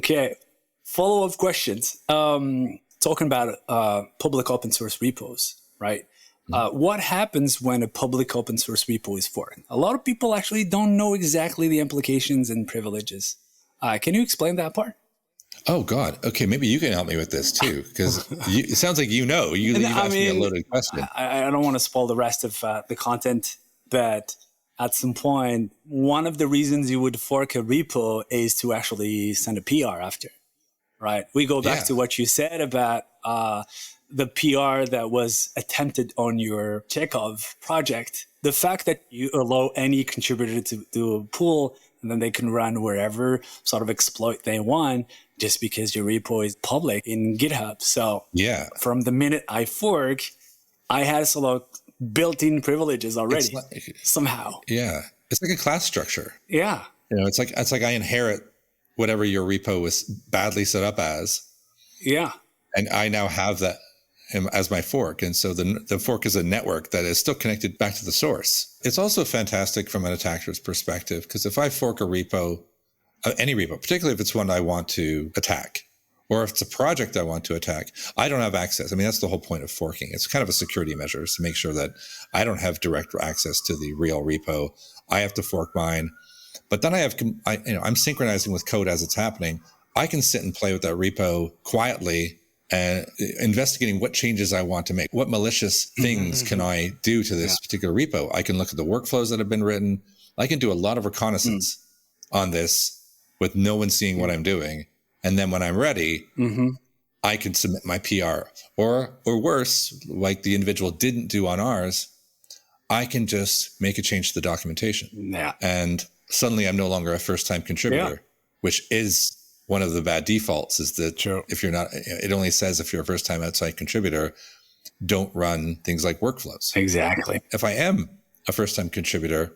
Okay. Follow-up questions. Talking about public open source repos, right? What happens when a public open source repo is forked? A lot of people actually don't know exactly the implications and privileges. Can you explain that part? Oh, God. Okay, maybe you can help me with this too, because it sounds like you've asked me a loaded question. I don't want to spoil the rest of the content, but at some point, one of the reasons you would fork a repo is to actually send a PR after, right? We go back to what you said about the PR that was attempted on your Chekhov project. The fact that you allow any contributor to do a pull and then they can run wherever sort of exploit they want just because your repo is public in GitHub. So from the minute I fork, I had sort of built-in privileges already somehow. Yeah. It's like a class structure. Yeah. It's like I inherit whatever your repo was badly set up as. Yeah. And I now have that as my fork. And so the fork is a network that is still connected back to the source. It's also fantastic from an attacker's perspective, because if I fork a repo, any repo, particularly if it's one I want to attack, or if it's a project I want to attack, I don't have access. I mean, that's the whole point of forking. It's kind of a security measure to make sure that I don't have direct access to the real repo. I have to fork mine. But then I'm synchronizing with code as it's happening. I can sit and play with that repo quietly and investigating what changes I want to make. What malicious things can I do to this particular repo? I can look at the workflows that have been written. I can do a lot of reconnaissance on this with no one seeing what I'm doing. And then when I'm ready, I can submit my PR. Or worse, like the individual didn't do on ours, I can just make a change to the documentation. Yeah. And suddenly I'm no longer a first-time contributor, which is one of the bad defaults, is that if you're not, it only says if you're a first-time outside contributor, don't run things like workflows. Exactly. If I am a first-time contributor,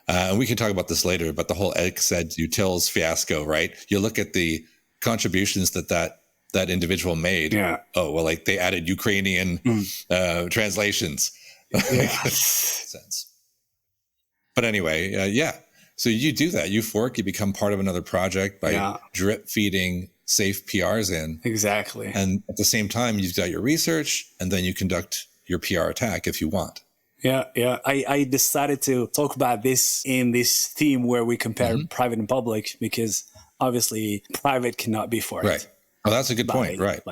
and we can talk about this later, but the whole xed utils fiasco, right? You look at the contributions that individual made. Oh, well, like they added Ukrainian translations. Sense. But anyway, so you do that. You fork, you become part of another project by drip feeding safe PRs in. Exactly. And at the same time, you've got your research, and then you conduct your PR attack if you want. Yeah. I decided to talk about this in this theme where we compare private and public, because obviously private cannot be forked. Right. Oh, that's a good point. Right. By